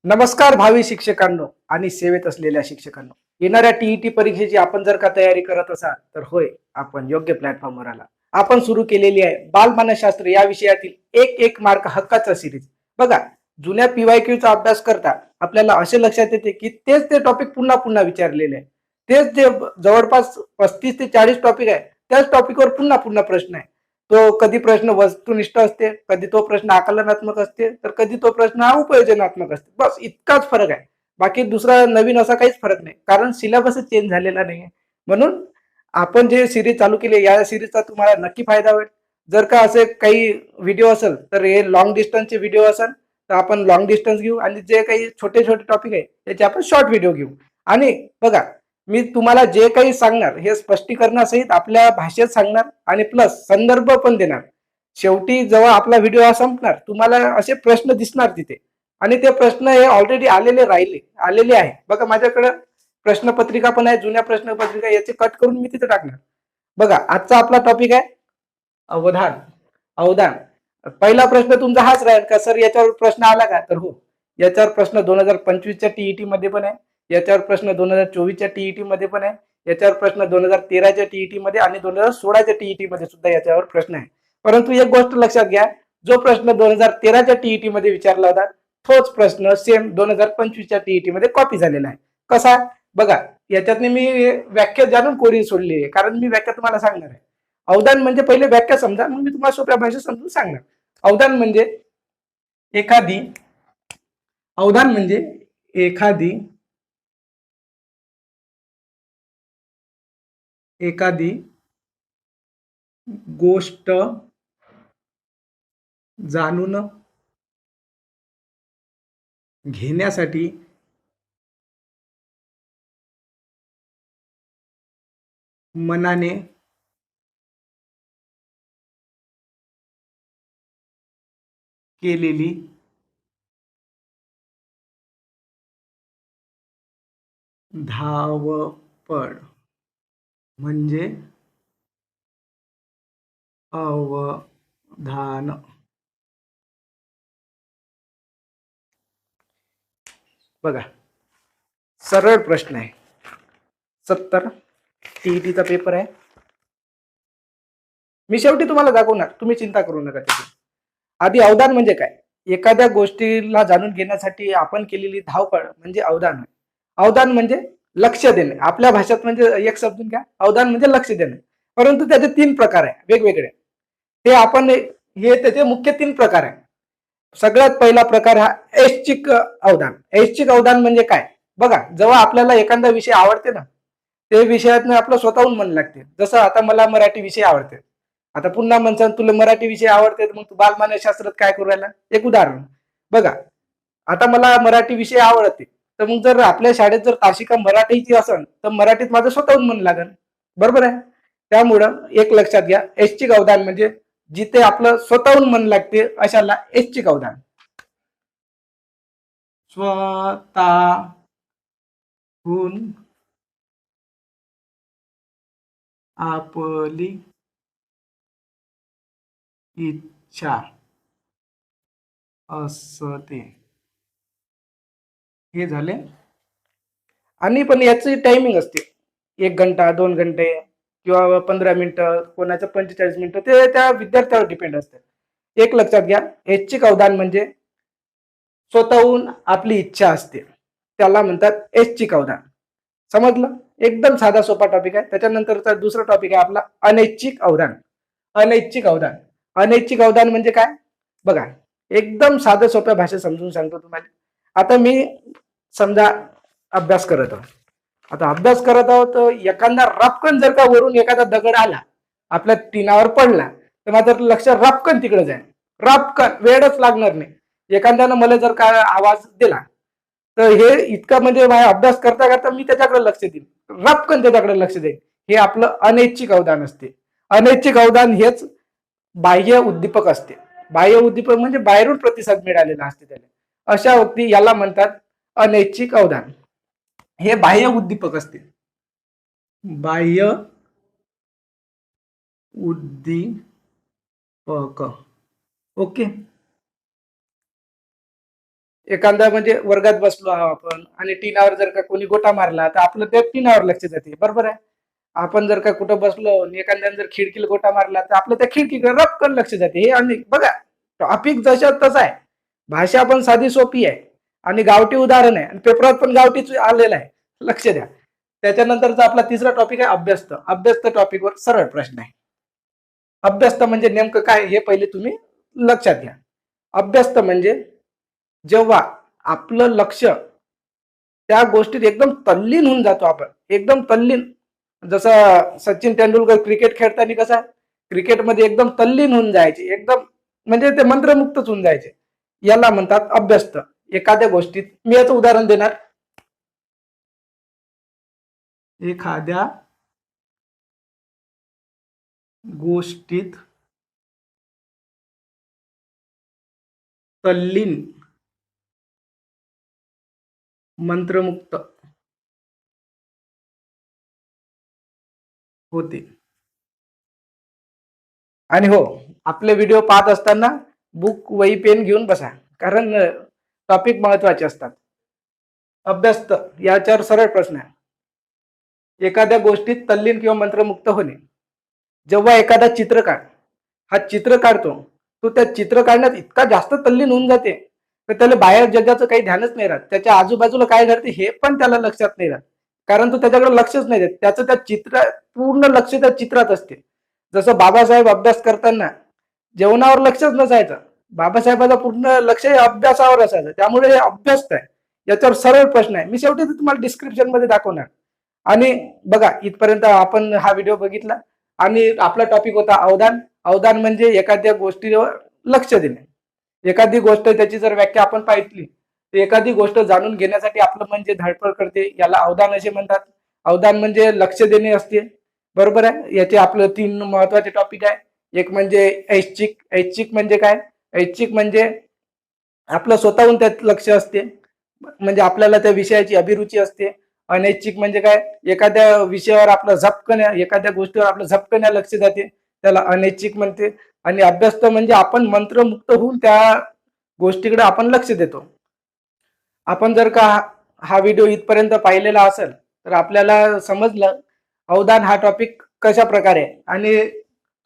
नमस्कार भावी शिक्षकांनो आणि सेवेत असलेल्या शिक्षकांनो. येणाऱ्या टीईटी परीक्षेची आपण जर का तयारी करत असाल तर होय, आपण योग्य प्लॅटफॉर्मवर आला. आपण सुरू केलेली आहे बालमानसशास्त्र या विषयातील एक एक मार्क हक्काचा सिरीज. बघा, जुन्या पीवायक्यूचा अभ्यास करता आपल्याला असे लक्षात येते की तेच ते टॉपिक पुन्हा पुन्हा विचारलेले आहे. तेच जे जवळपास 35 ते 40 टॉपिक आहे, त्याच टॉपिकवर पुन्हा पुन्हा प्रश्न आहे. तो कधी प्रश्न वस्तुनिष्ठ असते, कधी तो प्रश्न आकलनात्मक असते, तर कधी तो प्रश्न हा उपयोजनात्मक असते. बस इतकाच फरक आहे. बाकी दुसरा नवीन असा काहीच फरक नाही, कारण सिलेबसच चेंज झालेला नाहीये. म्हणून आपण जे सिरीज चालू केली या सिरीजचा तुम्हाला नक्की फायदा होईल. जर का असे काही व्हिडिओ असेल तर हे लॉंग डिस्टन्सचे व्हिडिओ असेल तर आपण लॉंग डिस्टन्स घेऊ, आणि जे काही छोटे छोटे टॉपिक आहे त्याचे आपण शॉर्ट व्हिडिओ घेऊ. आणि बघा, मी तुम्हाला जे काही सांगणार हे स्पष्टीकरणासहित आपल्या भाषेत सांगणार आणि प्लस संदर्भ पण देणार. शेवटी जेव्हा आपला व्हिडिओ संपणार तुम्हाला असे प्रश्न दिसणार तिथे, आणि ते प्रश्न हे ऑलरेडी आलेले आहे. बघा, माझ्याकडे प्रश्नपत्रिका पण आहे, जुन्या प्रश्नपत्रिका, याचे कट करून मी तिथे टाकणार. बघा, आजचा आपला टॉपिक आहे अवधान. अवधान पहिला प्रश्न तुमचा हाच राहील का सर याच्यावर प्रश्न आला का, तर हो, याच्यावर प्रश्न 2025च्या टीईटी मध्ये पण आहे, याच्यावर प्रश्न 2024च्या टीईटी मध्ये पण आहे, याच्यावर प्रश्न 2013च्या टीईटी मध्ये आणि 2016च्या टीईटी मध्ये सुद्धा याच्यावर प्रश्न आहे. परंतु एक गोष्ट लक्षात घ्या, जो प्रश्न 2013च्या टीईटी मध्ये विचारला होता तोच प्रश्न सेम 2025च्या टीईटी मध्ये कॉपी झालेला आहे. कसा, बघा, याच्यात मी व्याख्या जाणून कोरी सोडली आहे, कारण मी व्याख्या तुम्हाला सांगणार आहे. अवधान म्हणजे पहिले व्याख्या समजा, मग मी तुम्हाला सोप्या भाषेत समजून सांगणार. अवधान म्हणजे एखादी अवधान म्हणजे एखादी एखादी गोष्ट जाणून घेण्यासाठी मनाने केलेली धावपळ म्हणजे अवधान. बघा, सरळ प्रश्न आहे. 70 टीईटीचा पेपर आहे. मी शेवटी तुम्हाला दाखवणार, तुम्ही चिंता करू नका त्याची. आधी अवधान म्हणजे काय, एखाद्या गोष्टीला जाणून घेण्यासाठी आपण केलेली धावपळ म्हणजे अवधान. अवधान म्हणजे लक्ष देणे. आपल्या भाषेत म्हणजे एक समजून घ्या, अवधान म्हणजे लक्ष देणे. परंतु त्याचे 3 प्रकार आहे वेगवेगळे. हे आपण हे त्याचे मुख्य 3 प्रकार आहे. सगळ्यात पहिला प्रकार हा ऐच्छिक अवधान. ऐच्छिक अवधान म्हणजे काय, बघा, जेव्हा आपल्याला एखादा विषय आवडते ना, ते विषयात आपलं स्वतःहून मन लागते. जसं आता मला मराठी विषय आवडते, आता पुन्हा म्हणसान तुला मराठी विषय आवडते मग तू बालमानसशास्त्रात काय करू राहिला. एक उदाहरण बघा, आता मला मराठी विषय आवडते, तर मग जर आपल्या शाळेत जर तासिका मराठीची असेल तर मराठीत माझं स्वतःहून मन लागेल, बरोबर आहे. त्यामुळं एक लक्षात घ्या, ऐच्छिक अवधान म्हणजे जिथे आपलं स्वतःहून मन लागते अशाला ऐच्छिक अवधान. स्वतःहून आपली इच्छा असते, हे झाले. आणि पण याची टायमिंग असते, 1 घंटा 2 घंटे किंवा 15 मिनिटं, कोणाचं 45 मिनिटं, ते त्या विद्यार्थ्यावर डिपेंड असते. एक लक्षात घ्या, ऐच्छिक अवधान म्हणजे स्वतःहून आपली इच्छा असते, त्याला म्हणतात ऐच्छिक अवधान. समजलं, एकदम साधा सोपा टॉपिक आहे. त्याच्यानंतरचा दुसरा टॉपिक आहे आपला अनैच्छिक अवधान. अनैच्छिक अवधान अनैच्छिक अवधान म्हणजे काय, बघा, एकदम साध्या सोप्या भाषेत समजून सांगतो तुम्हाला. आता मी समजा अभ्यास करत आहोत, आता अभ्यास करत आहोत तर एखादा रपकन जर का वरून एखादा दगड आला आपल्या टिनावर पडला तर माझं लक्ष रपकन तिकडे जाईल. रपकन वेळच लागणार नाही. एखाद्यानं मला जर का आवाज दिला तर हे इतका म्हणजे माझा अभ्यास करता करता मी त्याच्याकडे लक्ष देईन, रपकन त्याच्याकडे लक्ष देईन. हे आपलं अनैच्छिक अवधान असते. अनैच्छिक अवधान हेच बाह्य उद्दीपक असते. बाह्य उद्दीपक म्हणजे बाहेरून प्रतिसाद मिळालेला असते त्याला. अशा व्यक्ती याला म्हणतात अनैच्छिक अवधान. हे बाह्य उद्दीपक असते. बाह्य उद्दीपक, ओके. एखादा म्हणजे वर्गात बसलो आहोत आपण आणि टीनावर जर का कोणी गोटा मारला तर आपलं त्या टीनावर लक्ष जाते, बरोबर आहे. आपण जर का कुठं बसलो आणि एखाद्याने जर खिडकीला गोटा मारला तर आपलं त्या खिडकीकडे रपकन लक्ष जाते. हे आणि बघा, टॉपिक जशा तसा आहे, भाषा पण साधी सोपी आहे आणि गावठी उदाहरण आहे आणि पेपरात पण गावठीच आलेलं आहे, लक्ष द्या. त्याच्यानंतरचा आपला तिसरा टॉपिक आहे अभ्यस्त. अभ्यस्त टॉपिकवर सरळ प्रश्न आहे. अभ्यस्त म्हणजे नेमकं काय हे पहिले तुम्ही लक्षात घ्या. अभ्यस्त म्हणजे जेव्हा आपलं लक्ष त्या गोष्टीत एकदम तल्लीन होऊन जातो, आपण एकदम तल्लीन. जसं सचिन तेंडुलकर क्रिकेट खेळताना कसा क्रिकेटमध्ये एकदम तल्लीन होऊन जायचे, एकदम म्हणजे ते मंत्रमुक्तच होऊन जायचे, याला म्हणतात अभ्यस्त. एखाद्या गोष्टीत मी याचं उदाहरण देणार. एखाद्या गोष्टीत तल्लीन मंत्रमुक्त होते. आणि हो, आपले व्हिडिओ पाहत असताना बुक वही पेन घेऊन बसा, कारण टॉपिक महत्वाचे असतात. अभ्यस्त याच्यावर सरळ प्रश्न आहे. एखाद्या गोष्टीत तल्लीन किंवा मंत्रमुक्त होणे. जेव्हा एखादा चित्रकार हा चित्र काढतो, तो त्या चित्र काढण्यात इतका जास्त तल्लीन होऊन जाते तर त्याला बाहेर जगाचं काही ध्यानच नाही राहत, त्याच्या आजूबाजूला काय घडते हे पण त्याला लक्षात नाही राहत, कारण तो त्याच्याकडे लक्षच नाही देत. त्याचं त्या चित्र पूर्ण लक्ष त्या चित्रात असते. जसं बाबासाहेब अभ्यास करताना जेवणावर लक्षच नसायचं, बाबासाहेबाचं पूर्ण लक्ष अभ्यासावर असायचं, त्यामुळे हे अभ्यस्त आहे. याच्यावर सरळ प्रश्न आहे, मी शेवटी तुम्हाला डिस्क्रिप्शन मध्ये दाखवणार. आणि बघा, इथपर्यंत आपण हा व्हिडिओ बघितला आणि आपला टॉपिक होता अवधान. अवधान म्हणजे एखाद्या गोष्टीवर लक्ष देणे. एखादी गोष्ट त्याची जर व्याख्या आपण पाहिली तर एखादी गोष्ट जाणून घेण्यासाठी आपलं मन जे धडपड करते याला अवधान असे म्हणतात. अवधान म्हणजे लक्ष देणे असते, बरोबर आहे. याचे आपलं 3 महत्वाचे टॉपिक आहे. एक म्हणजे ऐच्छिक. ऐच्छिक म्हणजे काय? ऐच्छिक म्हणजे आपलं स्वतःहून त्यात लक्ष असते, म्हणजे आपल्याला त्या विषयाची अभिरुची असते. अनैच्छिक म्हणजे काय? एखाद्या विषयावर आपलं झपकन, एखाद्या गोष्टीवर आपलं झपकन लक्ष जाते, त्याला अनैच्छिक म्हणते. आणि अभ्यस्त म्हणजे आपण मंत्रमुक्त होऊन त्या गोष्टीकडे आपण लक्ष देतो. आपण जर का हा व्हिडिओ इथपर्यंत पाहिलेला असेल तर आपल्याला समजलं अवधान हा टॉपिक कशा प्रकारे आहे, आणि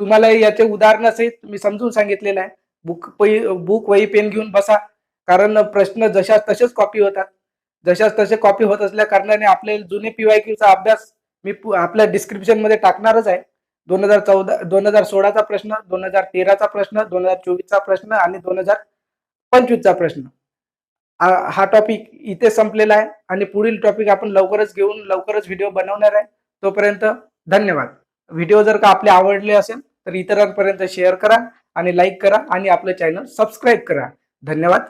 तुम्हाला याचे उदाहरणासहित मी समजून सांगितलेलं आहे. बुक वही पेन घेऊन बसा, कारण प्रश्न जशाच तसेच कॉपी होतात. जशाच तसे कॉपी होत असल्या कारणाने आपले जुने PYQचा अभ्यास मी आपल्या डिस्क्रिप्शन मध्ये टाकणारच आहे. 2016चा प्रश्न, 2013चा प्रश्न, 2024चा प्रश्न आणि 2025चा प्रश्न. हा टॉपिक इथे संपलेला आहे आणि पुढील टॉपिक आपण लवकरच घेऊन लवकरच व्हिडिओ बनवणार आहे. तोपर्यंत धन्यवाद. व्हिडिओ जर का आपले आवडले असेल तर इतरांपर्यंत शेअर करा आणि लाईक करा आणि आपलं चॅनल सबस्क्राईब करा. धन्यवाद.